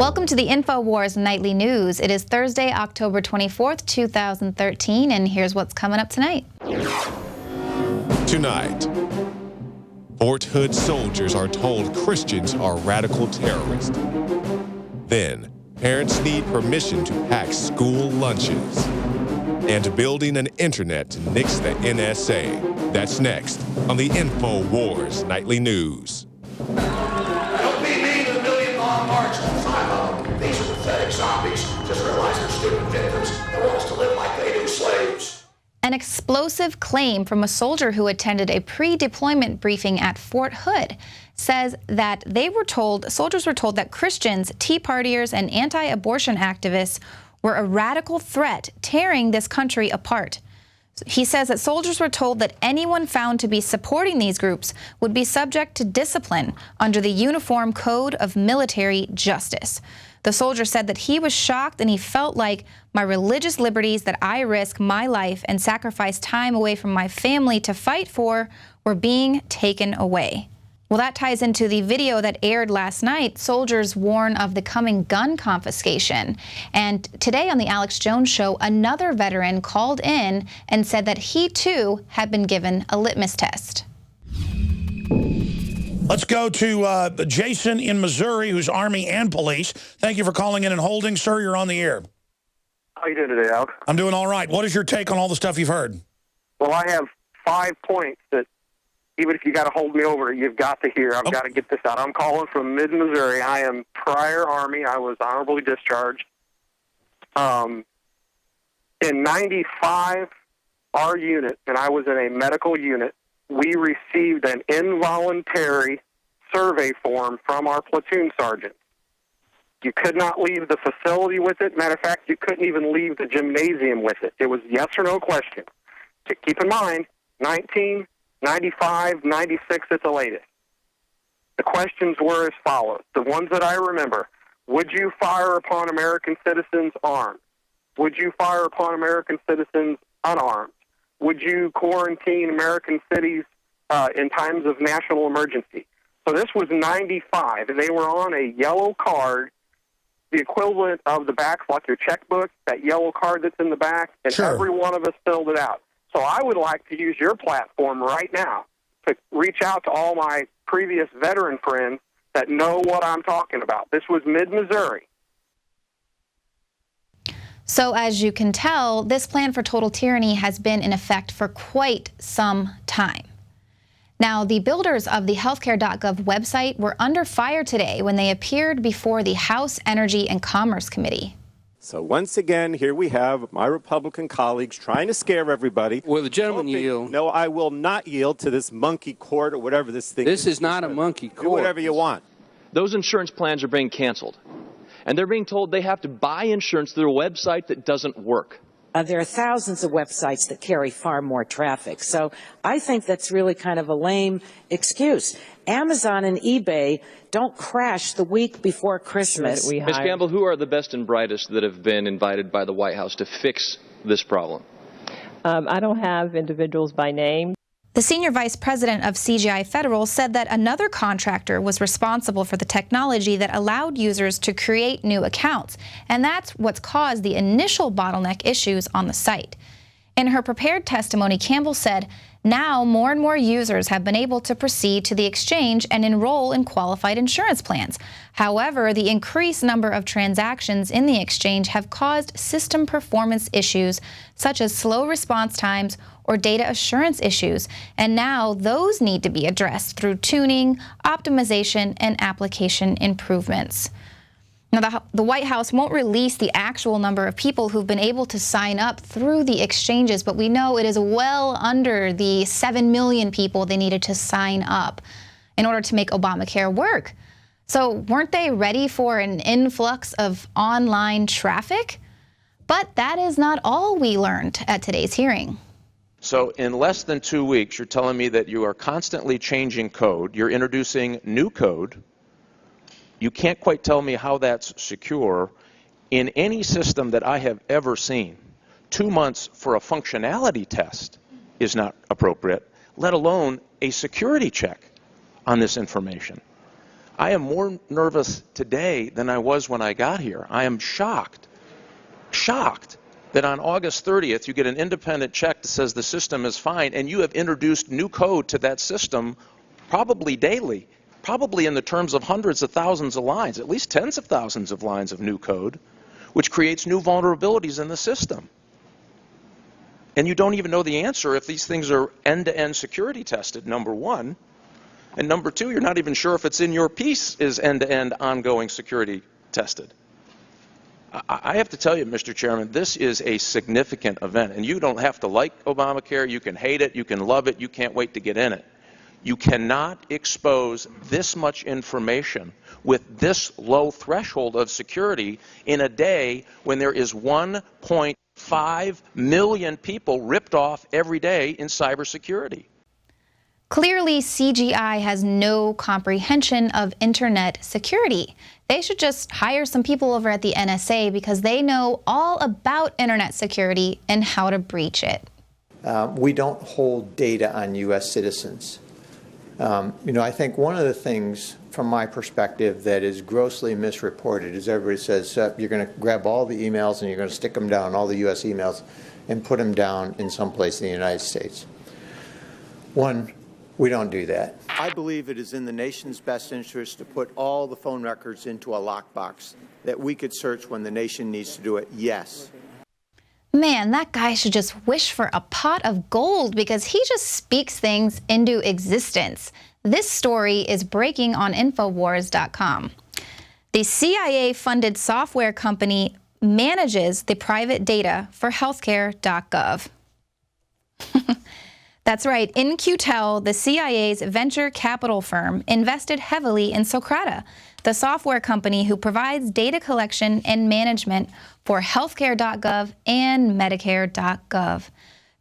Welcome to the INFOWARS Nightly News. It is Thursday, October 24th, 2013, and here's what's coming up tonight. Tonight, Fort Hood soldiers are told Christians are radical terrorists. Then, parents need permission to pack school lunches. And building an internet to nix the NSA. That's next on the INFOWARS Nightly News. Don't be mean to the million-long march to Silo. These are pathetic zombies. Just realize they're stupid victims that want us to live like they do, slaves. An explosive claim from a soldier who attended a pre-deployment briefing at Fort Hood says that soldiers were told that Christians, Tea Partiers, and anti-abortion activists were a radical threat tearing this country apart. He says that soldiers were told that anyone found to be supporting these groups would be subject to discipline under the Uniform Code of Military Justice. The soldier said that he was shocked and he felt like my religious liberties that I risk my life and sacrifice time away from my family to fight for were being taken away. Well, that ties into the video that aired last night. Soldiers warn of the coming gun confiscation. And today on the Alex Jones Show, another veteran called in and said that he too had been given a litmus test. Let's go to Jason in Missouri, who's Army and police. Thank you for calling in and holding. Sir, you're on the air. How are you doing today, Alex? I'm doing all right. What is your take on all the stuff you've heard? Well, I have 5 points that even if you got to hold me over, you've got to hear. I've got to get this out. I'm calling from mid-Missouri. I am prior Army. I was honorably discharged. In 95, our unit, and I was in a medical unit, we received an involuntary survey form from our platoon sergeant. You could not leave the facility with it. Matter of fact, you couldn't even leave the gymnasium with it. It was yes or no question. To keep in mind, 1995, 96 at the latest. The questions were as follows. The ones that I remember. Would you fire upon American citizens armed? Would you fire upon American citizens unarmed? Would you quarantine American cities in times of national emergency? So this was 95. They were on a yellow card, the equivalent of the back, like your checkbook, that yellow card that's in the back, and Sure. Every one of us filled it out. So I would like to use your platform right now to reach out to all my previous veteran friends that know what I'm talking about. This was mid-Missouri. So as you can tell, this plan for total tyranny has been in effect for quite some time. Now, the builders of the healthcare.gov website were under fire today when they appeared before the House Energy and Commerce Committee. So once again, here we have my Republican colleagues trying to scare everybody. Will the gentleman yield? No, I will not yield to this monkey court or whatever this thing is. This is not a monkey court. Do whatever you want. Those insurance plans are being canceled. And they're being told they have to buy insurance through a website that doesn't work. There are thousands of websites that carry far more traffic. So I think that's really kind of a lame excuse. Amazon and eBay don't crash the week before Christmas. Ms. Campbell, who are the best and brightest that have been invited by the White House to fix this problem? I don't have individuals by name. The senior vice president of CGI Federal said that another contractor was responsible for the technology that allowed users to create new accounts, and that's what's caused the initial bottleneck issues on the site. In her prepared testimony, Campbell said, now more and more users have been able to proceed to the exchange and enroll in qualified insurance plans. However, the increased number of transactions in the exchange have caused system performance issues such as slow response times or data assurance issues, and now those need to be addressed through tuning, optimization, and application improvements. Now, the White House won't release the actual number of people who've been able to sign up through the exchanges, but we know it is well under the 7 million people they needed to sign up in order to make Obamacare work. So weren't they ready for an influx of online traffic? But that is not all we learned at today's hearing. So in less than 2 weeks, you're telling me that you are constantly changing code, you're introducing new code. You can't quite tell me how that's secure in any system that I have ever seen. 2 months for a functionality test is not appropriate, let alone a security check on this information. I am more nervous today than I was when I got here. I am shocked that on August 30th you get an independent check that says the system is fine, and you have introduced new code to that system probably daily, probably in the terms of hundreds of thousands of lines, at least tens of thousands of lines of new code, which creates new vulnerabilities in the system. And you don't even know the answer if these things are end-to-end security tested, number one. And number two, you're not even sure if it's in your piece is end-to-end ongoing security tested. I have to tell you, Mr. Chairman, this is a significant event. And you don't have to like Obamacare. You can hate it. You can love it. You can't wait to get in it. You cannot expose this much information with this low threshold of security in a day when there is 1.5 million people ripped off every day in cybersecurity. Clearly, CGI has no comprehension of internet security. They should just hire some people over at the NSA because they know all about internet security and how to breach it. We don't hold data on U.S. citizens. I think one of the things, from my perspective, that is grossly misreported is everybody says you're going to grab all the emails and you're going to stick them down, all the U.S. emails, and put them down in some place in the United States. One, we don't do that. I believe it is in the nation's best interest to put all the phone records into a lockbox that we could search when the nation needs to do it, yes. Man, that guy should just wish for a pot of gold because he just speaks things into existence. This story is breaking on INFOWARS.com. The CIA-funded software company manages the private data for healthcare.gov. That's right, In-Q-Tel, the CIA's venture capital firm, invested heavily in Socrata, the software company who provides data collection and management for healthcare.gov and medicare.gov.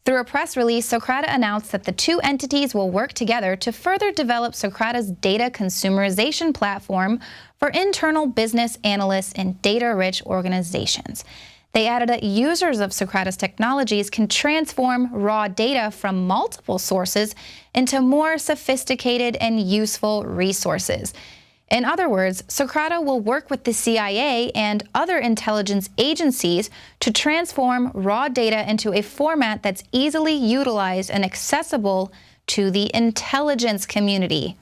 Through a press release, Socrata announced that the two entities will work together to further develop Socrata's data consumerization platform for internal business analysts in data-rich organizations. They added that users of Socrata's technologies can transform raw data from multiple sources into more sophisticated and useful resources. In other words, Socrata will work with the CIA and other intelligence agencies to transform raw data into a format that's easily utilized and accessible to the intelligence community.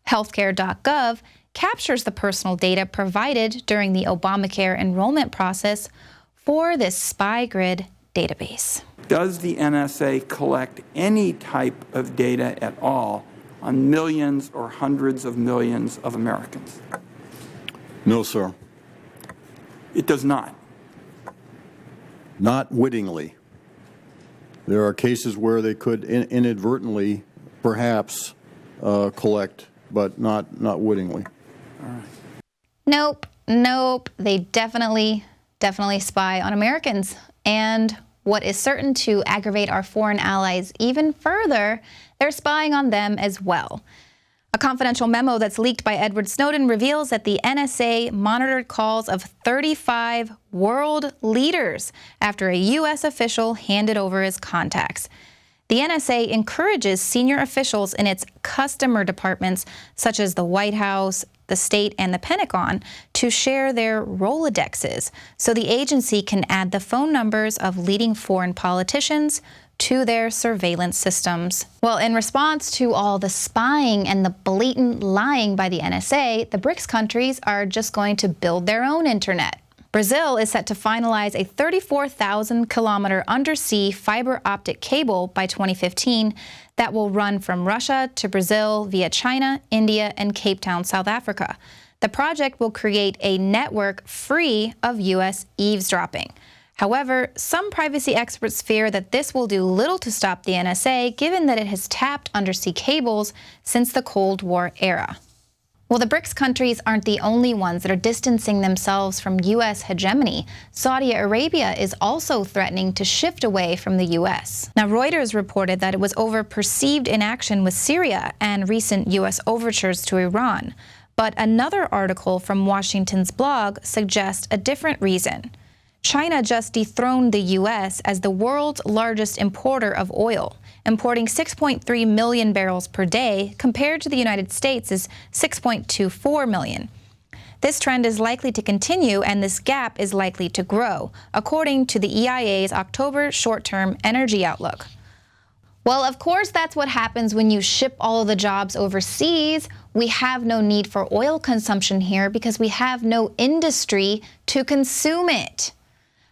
Healthcare.gov captures the personal data provided during the Obamacare enrollment process for this spy grid database. Does the NSA collect any type of data at all on millions or hundreds of millions of Americans? No, sir. It does not? Not wittingly. There are cases where they could inadvertently, perhaps, collect, but not wittingly. All right. Nope. They definitely spy on Americans. And what is certain to aggravate our foreign allies even further, they're spying on them as well. A confidential memo that's leaked by Edward Snowden reveals that the NSA monitored calls of 35 world leaders after a U.S. official handed over his contacts. The NSA encourages senior officials in its customer departments, such as the White House, the state, and the Pentagon, to share their Rolodexes so the agency can add the phone numbers of leading foreign politicians to their surveillance systems. Well, in response to all the spying and the blatant lying by the NSA, the BRICS countries are just going to build their own internet. Brazil is set to finalize a 34,000-kilometer undersea fiber optic cable by 2015 that will run from Russia to Brazil via China, India, and Cape Town, South Africa. The project will create a network free of U.S. eavesdropping. However, some privacy experts fear that this will do little to stop the NSA, given that it has tapped undersea cables since the Cold War era. Well, the BRICS countries aren't the only ones that are distancing themselves from U.S. hegemony. Saudi Arabia is also threatening to shift away from the U.S. Now, Reuters reported that it was over perceived inaction with Syria and recent U.S. overtures to Iran. But another article from Washington's blog suggests a different reason. China just dethroned the U.S. as the world's largest importer of oil. importing 6.3 million barrels per day, compared to the United States' 6.24 million. This trend is likely to continue, and this gap is likely to grow, according to the EIA's October short-term energy outlook. Well, of course, that's what happens when you ship all of the jobs overseas. We have no need for oil consumption here because we have no industry to consume it.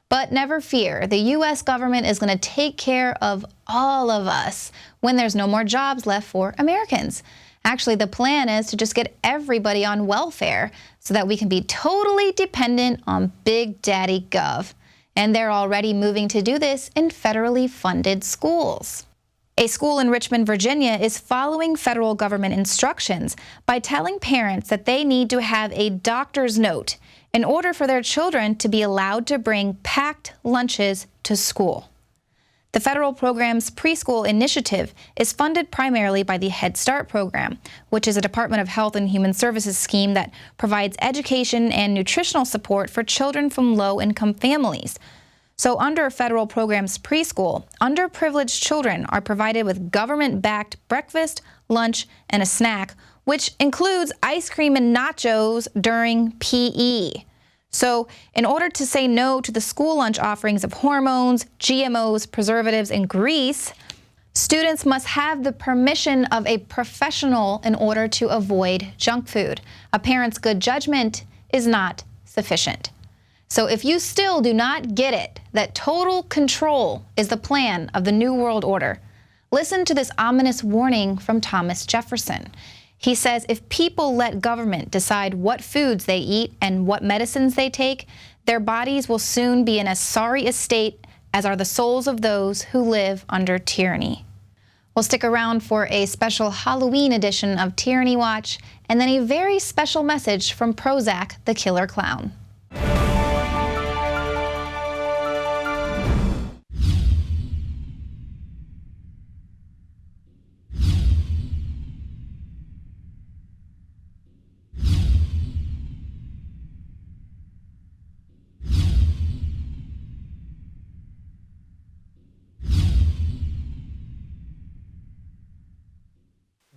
But never fear, the U.S. government is going to take care of all of us when there's no more jobs left for Americans. Actually, the plan is to just get everybody on welfare so that we can be totally dependent on Big Daddy Gov. And they're already moving to do this in federally funded schools. A school in Richmond, Virginia is following federal government instructions by telling parents that they need to have a doctor's note in order for their children to be allowed to bring packed lunches to school. The federal program's preschool initiative is funded primarily by the Head Start program, which is a Department of Health and Human Services scheme that provides education and nutritional support for children from low-income families. So under federal programs preschool, underprivileged children are provided with government-backed breakfast, lunch, and a snack, which includes ice cream and nachos during PE. So in order to say no to the school lunch offerings of hormones, GMOs, preservatives, and grease, students must have the permission of a professional in order to avoid junk food. A parent's good judgment is not sufficient. So if you still do not get it, that total control is the plan of the New World Order, listen to this ominous warning from Thomas Jefferson. He says if people let government decide what foods they eat and what medicines they take, their bodies will soon be in as sorry a state as are the souls of those who live under tyranny. We'll stick around for a special Halloween edition of Tyranny Watch, and then a very special message from Prozac, the killer clown.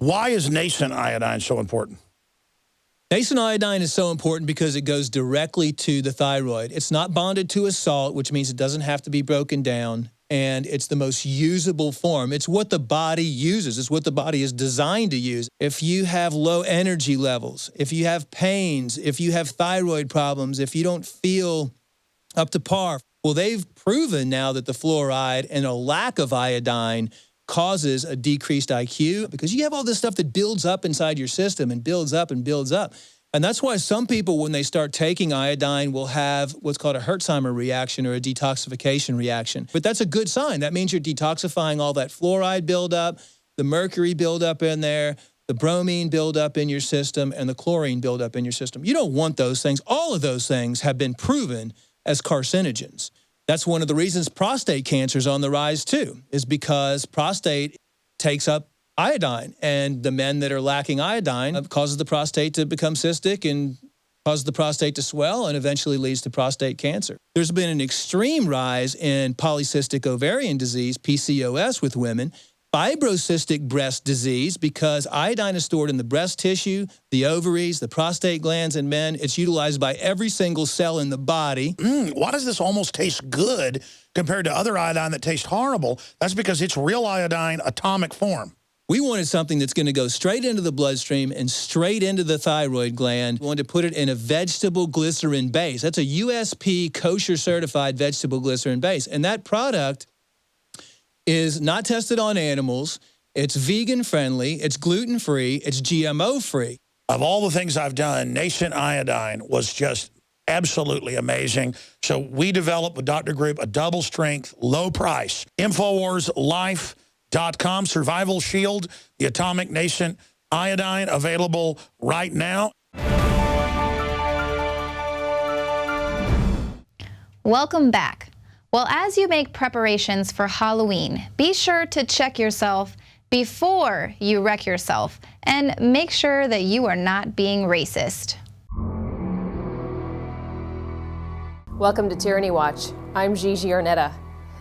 Why is nascent iodine so important? Nascent iodine is so important because it goes directly to the thyroid. It's not bonded to a salt, which means it doesn't have to be broken down, and it's the most usable form. It's what the body uses. It's what the body is designed to use. If you have low energy levels, if you have pains, if you have thyroid problems, if you don't feel up to par, well, they've proven now that the fluoride and a lack of iodine causes a decreased IQ because you have all this stuff that builds up inside your system and builds up and builds up. And that's why some people, when they start taking iodine, will have what's called a Herxheimer reaction or a detoxification reaction. But that's a good sign. That means you're detoxifying all that fluoride buildup, the mercury buildup in there, the bromine buildup in your system, and the chlorine buildup in your system. You don't want those things. All of those things have been proven as carcinogens. That's one of the reasons prostate cancer is on the rise, too, is because prostate takes up iodine. And the men that are lacking iodine causes the prostate to become cystic and causes the prostate to swell and eventually leads to prostate cancer. There's been an extreme rise in polycystic ovarian disease, PCOS, with women, fibrocystic breast disease, because iodine is stored in the breast tissue, the ovaries, the prostate glands in men. It's utilized by every single cell in the body. Why does this almost taste good compared to other iodine that tastes horrible? That's because it's real iodine, atomic form. We wanted something that's going to go straight into the bloodstream and straight into the thyroid gland. We wanted to put it in a vegetable glycerin base. That's a USP kosher certified vegetable glycerin base. And that product is not tested on animals, it's vegan friendly, it's gluten free, it's GMO free. Of all the things I've done, nascent iodine was just absolutely amazing. So we developed with Dr. Group a double strength, low price, InfoWarsLife.com, Survival Shield, the atomic nascent iodine, available right now. Welcome back. Well, as you make preparations for Halloween, be sure to check yourself before you wreck yourself and make sure that you are not being racist. Welcome to Tyranny Watch. I'm Gigi Arnetta.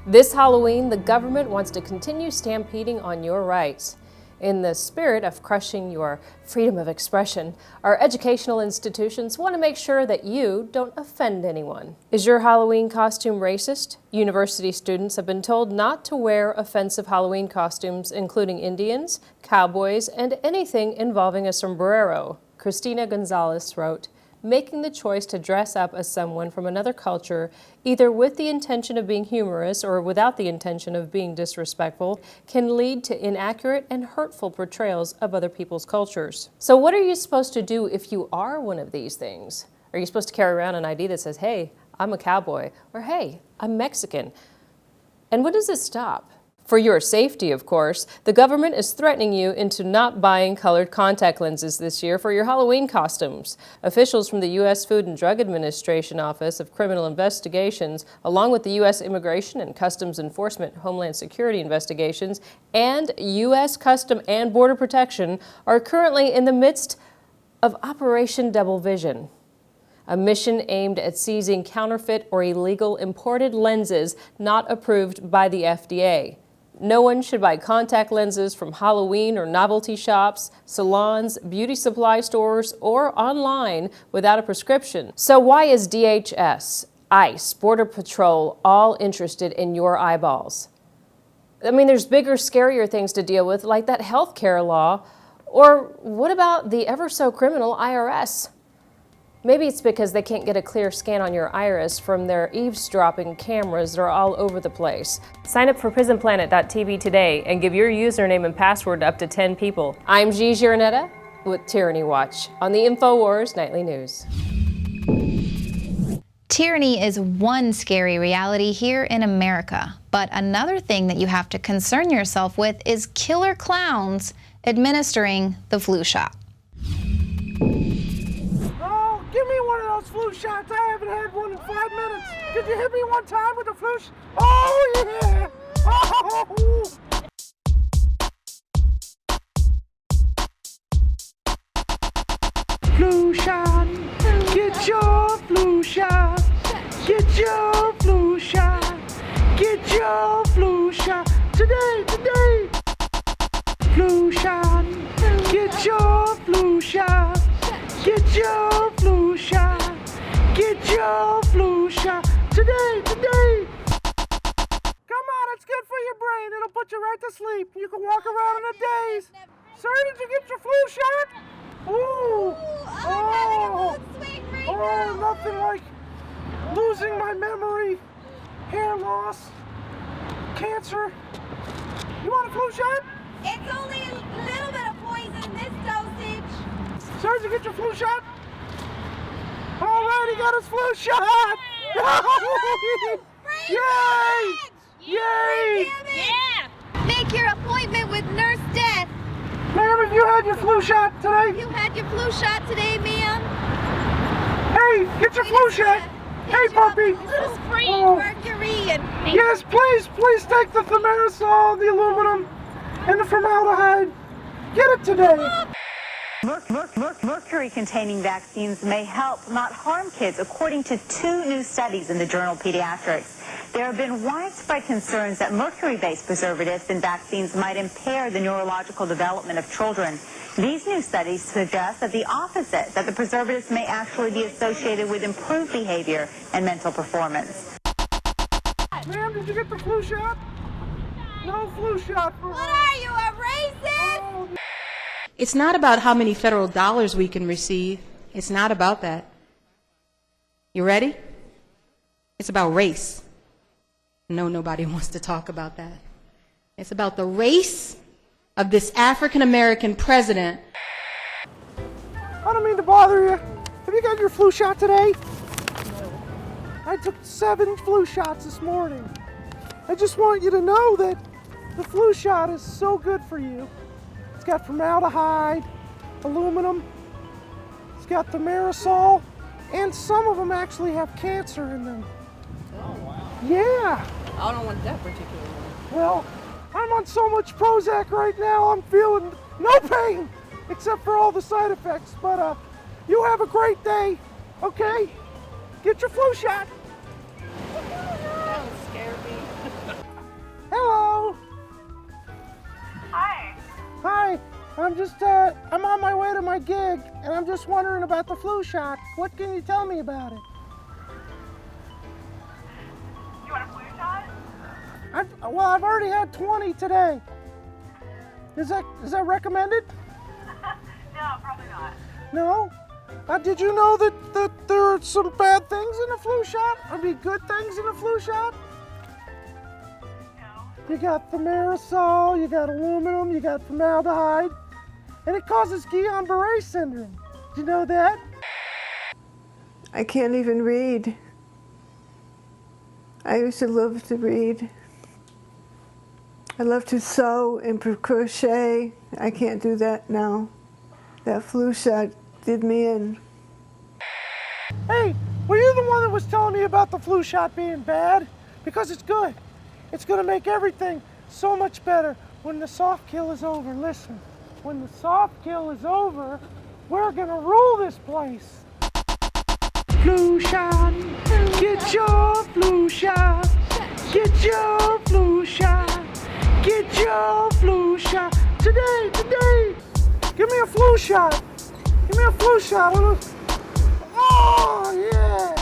This Halloween, the government wants to continue stampeding on your rights. In the spirit of crushing your freedom of expression, our educational institutions want to make sure that you don't offend anyone. Is your Halloween costume racist? University students have been told not to wear offensive Halloween costumes, including Indians, cowboys, and anything involving a sombrero. Christina Gonzalez wrote, "Making the choice to dress up as someone from another culture, either with the intention of being humorous or without the intention of being disrespectful, can lead to inaccurate and hurtful portrayals of other people's cultures." So what are you supposed to do if you are one of these things? Are you supposed to carry around an ID that says, "Hey, I'm a cowboy," or "Hey, I'm Mexican"? And when does it stop? For your safety, of course, the government is threatening you into not buying colored contact lenses this year for your Halloween costumes. Officials from the U.S. Food and Drug Administration Office of Criminal Investigations, along with the U.S. Immigration and Customs Enforcement Homeland Security Investigations, and U.S. Custom and Border Protection, are currently in the midst of Operation Double Vision, a mission aimed at seizing counterfeit or illegal imported lenses not approved by the FDA. No one should buy contact lenses from Halloween or novelty shops, salons, beauty supply stores, or online without a prescription. So why is DHS, ICE, Border Patrol all interested in your eyeballs? I mean, there's bigger, scarier things to deal with, like that healthcare law. Or what about the ever-so-criminal IRS? Maybe it's because they can't get a clear scan on your iris from their eavesdropping cameras that are all over the place. Sign up for PrisonPlanet.tv today and give your username and password to up to 10 people. I'm G. Gironetta with Tyranny Watch on the INFOWARS Nightly News. Tyranny is one scary reality here in America, but another thing that you have to concern yourself with is killer clowns administering the flu shot. Give me one of those flu shots. I haven't had one in 5 minutes. Could you hit me one time with the flu shot? Oh, yeah. Oh. Flu shot. Get your flu shot. Get your flu shot. Get your flu shot. Today. Flu shot. Get your flu shot. Get your flu shot. Get your flu shot. Today. Come on, it's good for your brain. It'll put you right to sleep. You can walk around in a daze. Sir, did you get your flu shot? Ooh. Oh, nothing like losing my memory, hair loss, cancer. You want a flu shot? It's only a little bit of poison, this dosage. Sir, did you get your flu shot? All right, he got his flu shot! Yay! Yay! Yeah! Make your appointment with Nurse Death. Ma'am, have you had your flu shot today? You had your flu shot today, ma'am? Hey, get your flu shot! Hey, puppy! This is free mercury and... Yes, please take the thimerosal, the aluminum, and the formaldehyde. Get it today! Mercury-containing vaccines may help, not harm kids, according to 2 new studies in the journal Pediatrics. There have been widespread concerns that mercury-based preservatives in vaccines might impair the neurological development of children. These new studies suggest that the opposite, that the preservatives may actually be associated with improved behavior and mental performance. Ma'am, did you get the flu shot? No flu shot for her. What are you, a racist? Oh. It's not about how many federal dollars we can receive. It's not about that. You ready? It's about race. No, nobody wants to talk about that. It's about the race of this African-American president. I don't mean to bother you. Have you got your flu shot today? I took 7 flu shots this morning. I just want you to know that the flu shot is so good for you. It's got formaldehyde, aluminum, it's got thimerosal, and some of them actually have cancer in them. Oh, wow. Yeah. I don't want that particular one. Well, I'm on so much Prozac right now, I'm feeling no pain, except for all the side effects. But you have a great day, okay? Get your flu shot. That would scare me. I'm on my way to my gig, and I'm just wondering about the flu shot. What can you tell me about it? You want a flu shot? I've already had 20 today. Is that recommended? No, probably not. No? Did you know that there are some bad things in a flu shot? I mean, good things in a flu shot? No. You got thimerosal, you got aluminum, you got formaldehyde, and it causes Guillain-Barré syndrome. Did you know that? I can't even read. I used to love to read. I love to sew and crochet. I can't do that now. That flu shot did me in. Hey, were you the one that was telling me about the flu shot being bad? Because it's good. It's gonna make everything so much better when the soft kill is over. Listen, when the soft kill is over, we're gonna rule this place. Flu shot, get your flu shot, get your flu shot, get your flu shot. Today, give me a flu shot. Give me a flu shot. Oh, yeah.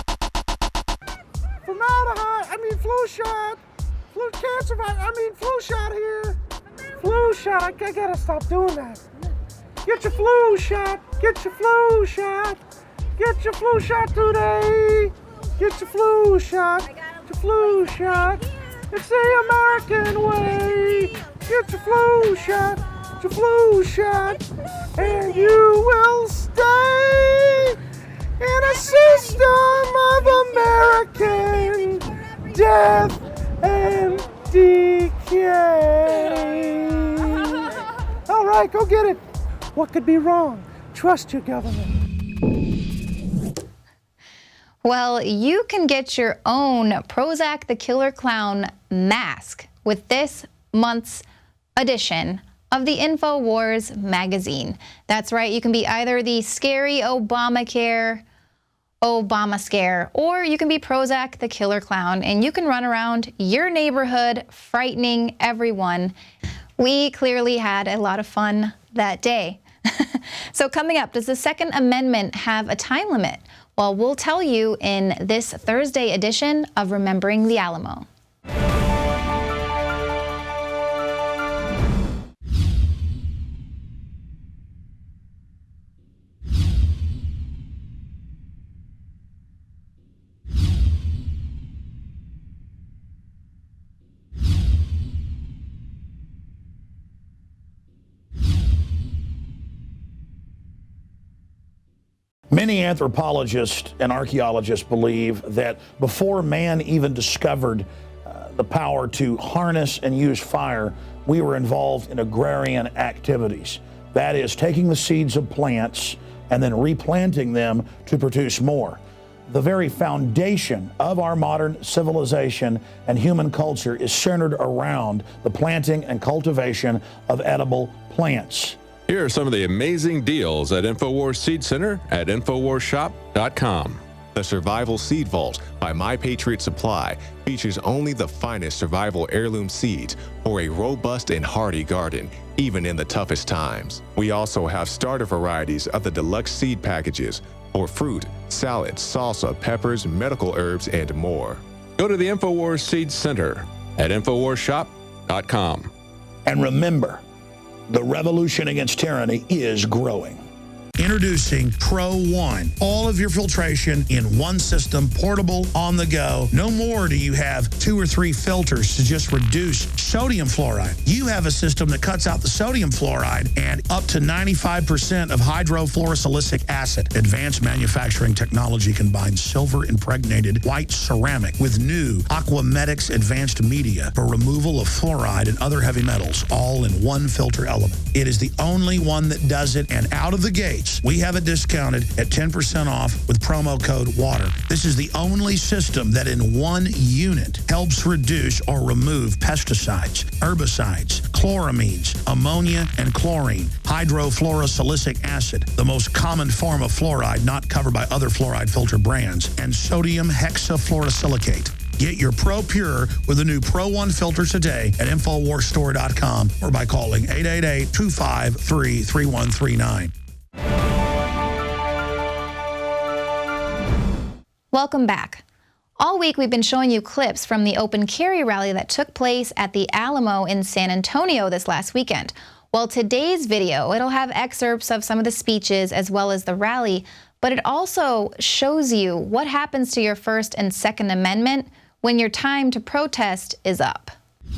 Formaldehyde, flu shot. Cancer, flu shot here. Flu shot, I gotta stop doing that. Get your flu shot, get your flu shot. Get your flu shot today. Get your flu shot, get your flu shot. It's the American way. Get your flu shot, get your flu shot. And you will stay in a system of American death and decay. All right, go get it. What could be wrong? Trust your government. Well, you can get your own Prozac the Killer Clown mask with this month's edition of the INFOWARS magazine. That's right, you can be either the scary Obama scare, or you can be Prozac the Killer Clown, and you can run around your neighborhood frightening everyone. We clearly had a lot of fun that day. So coming up, does the Second Amendment have a time limit? Well, we'll tell you in this Thursday edition of Remembering the Alamo. Many anthropologists and archaeologists believe that before man even discovered the power to harness and use fire, we were involved in agrarian activities. That is, taking the seeds of plants and then replanting them to produce more. The very foundation of our modern civilization and human culture is centered around the planting and cultivation of edible plants. Here are some of the amazing deals at InfoWars Seed Center at InfoWarsShop.com. The Survival Seed Vault by My Patriot Supply features only the finest survival heirloom seeds for a robust and hardy garden, even in the toughest times. We also have starter varieties of the deluxe seed packages for fruit, salad, salsa, peppers, medical herbs, and more. Go to the InfoWars Seed Center at InfoWarsShop.com. And remember, the revolution against tyranny is growing. Introducing Pro One. All of your filtration in one system, portable, on the go. No more do you have 2 or 3 filters to just reduce sodium fluoride. You have a system that cuts out the sodium fluoride and up to 95% of hydrofluorosilicic acid. Advanced manufacturing technology combines silver-impregnated white ceramic with new Aquamedics advanced media for removal of fluoride and other heavy metals, all in one filter element. It is the only one that does it, and out of the gate, we have it discounted at 10% off with promo code WATER. This is the only system that in one unit helps reduce or remove pesticides, herbicides, chloramines, ammonia, and chlorine, hydrofluorosilicic acid, the most common form of fluoride not covered by other fluoride filter brands, and sodium hexafluorosilicate. Get your Pro Pure with the new Pro One filter today at InfoWarsStore.com or by calling 888-253-3139. Welcome back. All week we've been showing you clips from the open carry rally that took place at the Alamo in San Antonio this last weekend. Well, today's video, it'll have excerpts of some of the speeches as well as the rally, but it also shows you what happens to your First and Second Amendment when your time to protest is up. All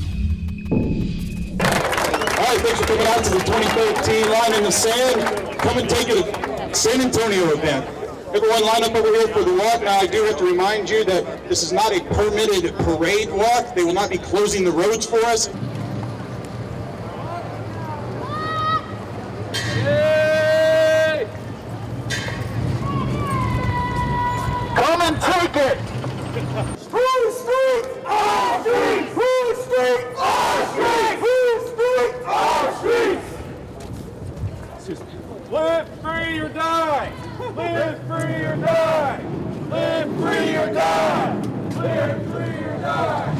right, thanks for coming out to the 2013 Line in the Sand. Come and take a San Antonio event. Everyone line up over here for the walk. Now, I do have to remind you that this is not a permitted parade walk. They will not be closing the roads for us. Yay! Come and take it! Who street? Our street! Who street? Our street! Who street? Our street! Live free or die! Live free or die! Live free or die! Live free or die!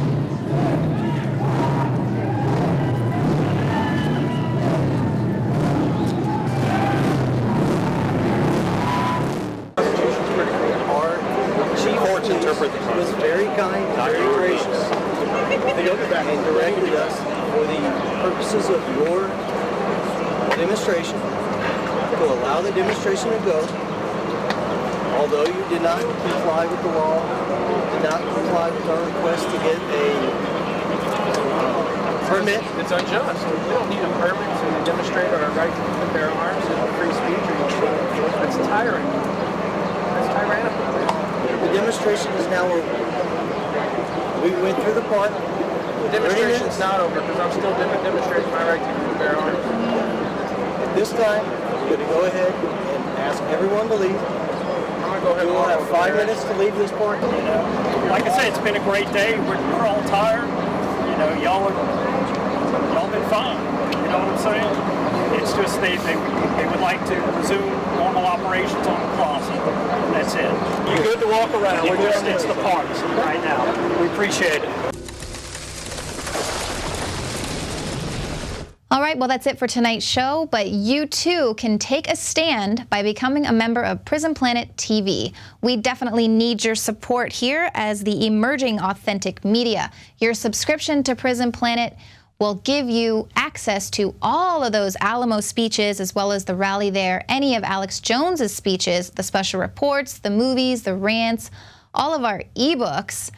Chief Court interpret the was very kind, very gracious, and directed us for the purposes of your demonstration to allow the demonstration to go. Although you did not comply with the law, did not comply with our request to get a permit. It's unjust. We don't need a permit to demonstrate our right to bear arms and free speech. It's tiring. It's tyrannical. The demonstration is now over. We went through the park. The demonstration's not over because I'm still demonstrating my right to bear arms. At this time, we're going to go ahead and ask everyone to leave. I'm going to go ahead. We will have 5 minutes to leave this park. Like I said, it's been a great day. We're all tired. You know, y'all been fine. You know what I'm saying? It's just they would like to resume normal operations on the plaza. That's it. You're good to walk around. It's the parks right now. We appreciate it. All right, well, that's it for tonight's show, but you too can take a stand by becoming a member of Prison Planet TV. We definitely need your support here as the emerging authentic media. Your subscription to Prison Planet will give you access to all of those Alamo speeches as well as the rally there, any of Alex Jones's speeches, the special reports, the movies, the rants, all of our ebooks.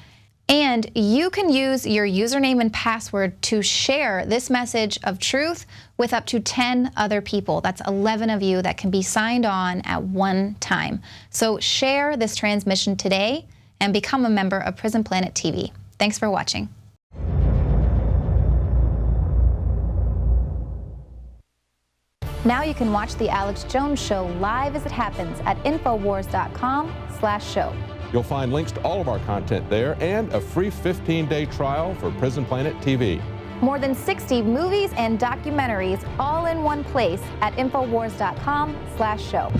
And you can use your username and password to share this message of truth with up to 10 other people. That's 11 of you that can be signed on at one time. So share this transmission today and become a member of Prison Planet TV. Thanks for watching. Now you can watch The Alex Jones Show live as it happens at InfoWars.com/show. You'll find links to all of our content there and a free 15-day trial for Prison Planet TV. More than 60 movies and documentaries all in one place at InfoWars.com/show.